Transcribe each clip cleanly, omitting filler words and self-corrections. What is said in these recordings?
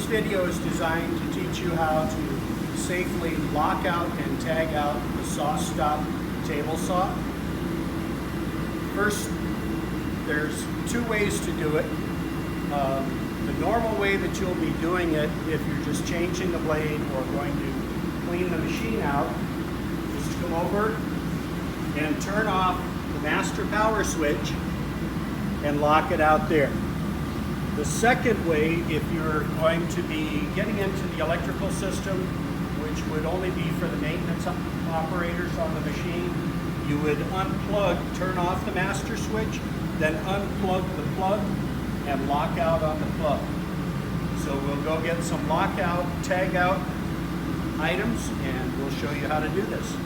This video is designed to teach you how to safely lock out and tag out the saw stop table saw. First, there's two ways to do it. The normal way that you'll be doing it if you're just changing the blade or going to clean the machine out is to come over and turn off the master power switch and lock it out there. The second way, if you're going to be getting into the electrical system, which would only be for the maintenance operators on the machine, you would unplug, turn off the master switch, then unplug the plug and lock out on the plug. So we'll go get some lockout, tag out items and we'll show you how to do this.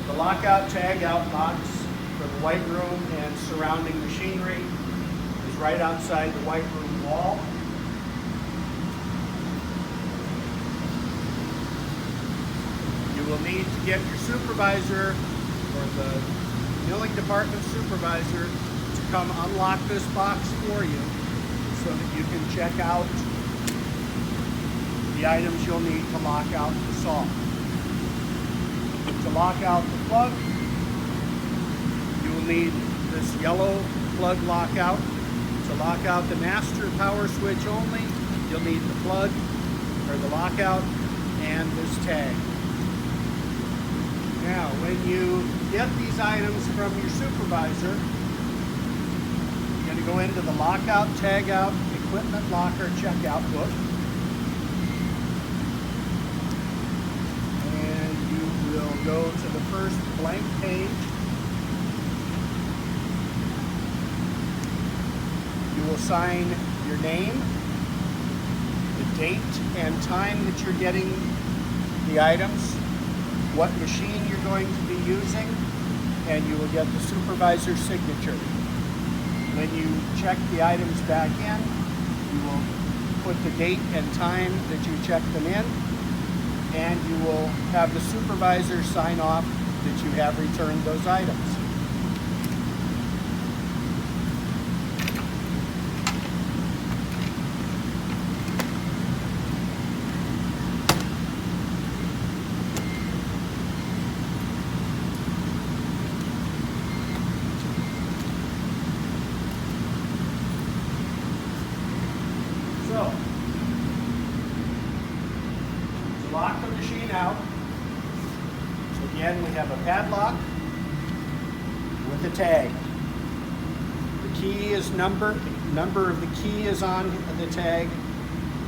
The lockout, tag out box for the white room and surrounding machinery is right outside the white room wall. You will need to get your supervisor or the milling department supervisor to come unlock this box for you so that you can check out the items you'll need to lock out the saw. To lock out the plug, you will need this yellow plug lockout. To lock out the master power switch only, you'll need the plug or the lockout and this tag. Now, when you get these items from your supervisor, you're going to go into the lockout, tag out, equipment locker checkout book. And you will go to the first blank page. You will sign your name, the date and time that you're getting the items, what machine you're going to be using, and you will get the supervisor's signature. When you check the items back in, you will put the date and time that you checked them in, and you will have the supervisor sign off that you have returned those items. So, to lock the machine out, again we have a padlock with a tag. The key is number of the key is on the tag,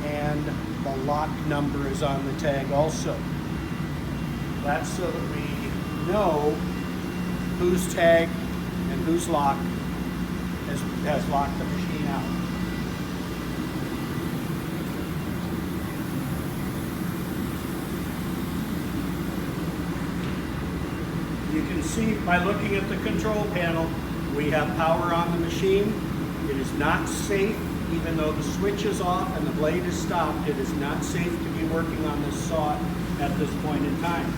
and the lock number is on the tag also. That's so that we know whose tag and whose lock has locked the machine out. You can see by looking at the control panel, we have power on the machine. It is not safe, even though the switch is off and the blade is stopped, it is not safe to be working on this saw at this point in time.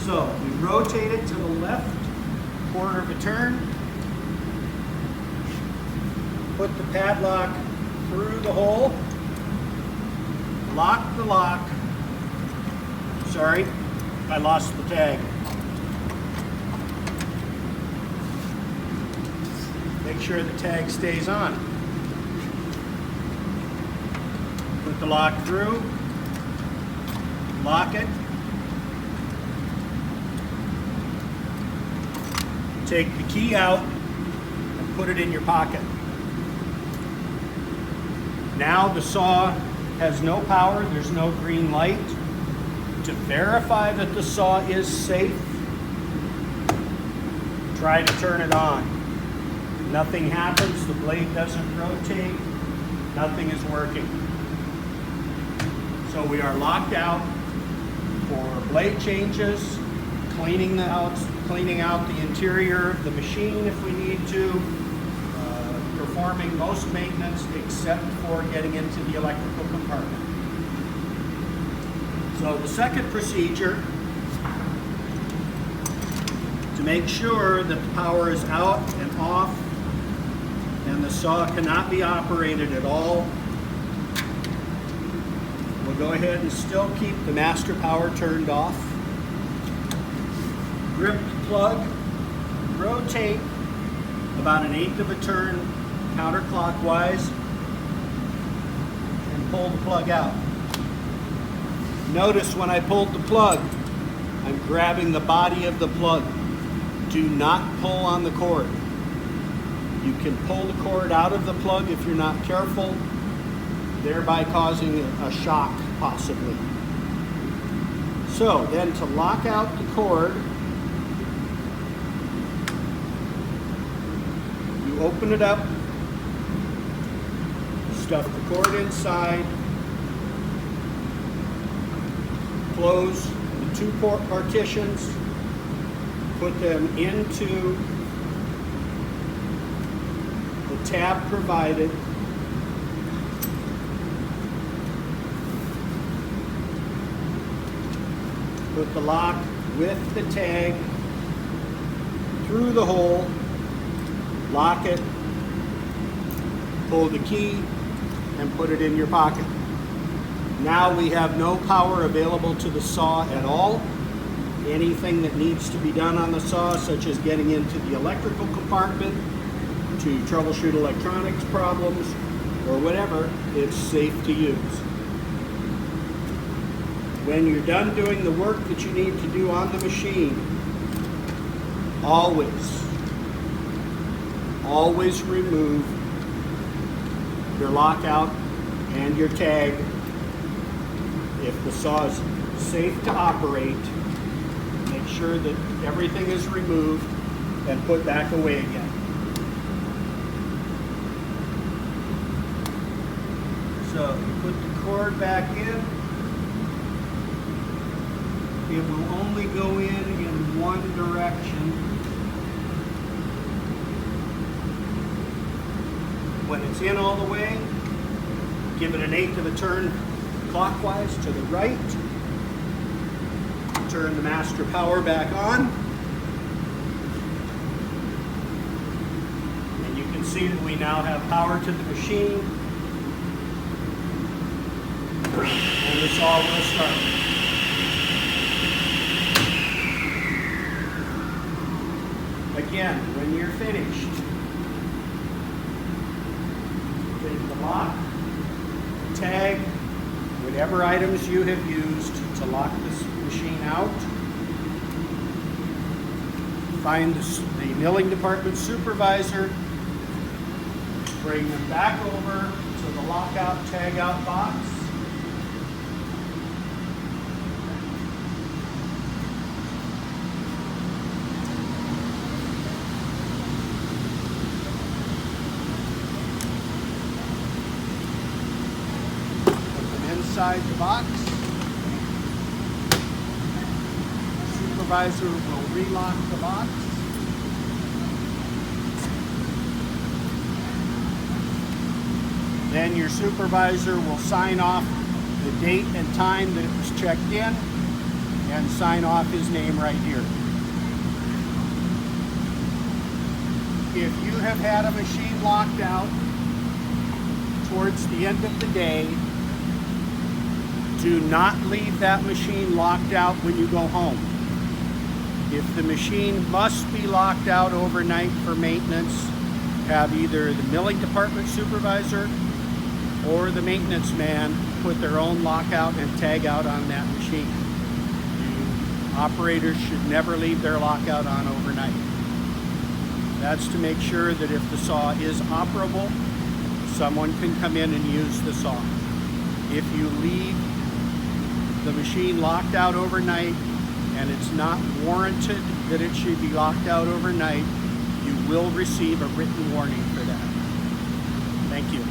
So we rotate it to the left, quarter of a turn, put the padlock through the hole, lock the lock. Sorry, I lost the tag. Make sure the tag stays on. Put the lock through, lock it. Take the key out and put it in your pocket. Now the saw has no power, there's no green light. To verify that the saw is safe, try to turn it on. Nothing happens, the blade doesn't rotate, nothing is working. So we are locked out for blade changes, cleaning out the interior of the machine if we need to, performing most maintenance except for getting into the electrical compartment. So the second procedure, to make sure that the power is out and off and and the saw cannot be operated at all, we'll go ahead and still keep the master power turned off. Grip the plug, rotate about 1/8 of a turn counterclockwise, and pull the plug out. Notice when I pulled the plug, I'm grabbing the body of the plug. Do not pull on the cord. You can pull the cord out of the plug if you're not careful, thereby causing a shock possibly. So then to lock out the cord, you open it up, stuff the cord inside, close the 2 partitions, put them into the tab provided. Put the lock with the tag through the hole, lock it, pull the key, and put it in your pocket. Now we have no power available to the saw at all. Anything that needs to be done on the saw, such as getting into the electrical compartment to troubleshoot electronics problems or whatever, it's safe to use. When you're done doing the work that you need to do on the machine, always remove your lockout and your tag. If the saw is safe to operate, make sure that everything is removed and put back away again. So you put the cord back in. It will only go in one direction. When it's in all the way, give it 1/8 of a turn clockwise to the right. Turn the master power back on. And you can see that we now have power to the machine. And the saw will start. Again, when you're finished, take the lock, tag, whatever items you have used to lock this machine out. Find the milling department supervisor, bring them back over to the lockout, tag out box. Inside the box. The supervisor will relock the box. Then your supervisor will sign off the date and time that it was checked in and sign off his name right here. If you have had a machine locked out towards the end of the day, do not leave that machine locked out when you go home. If the machine must be locked out overnight for maintenance, have either the milling department supervisor or the maintenance man put their own lockout and tag out on that machine. Operators should never leave their lockout on overnight. That's to make sure that if the saw is operable, someone can come in and use the saw. If you leave the machine locked out overnight and it's not warranted that it should be locked out overnight, you will receive a written warning for that. Thank you.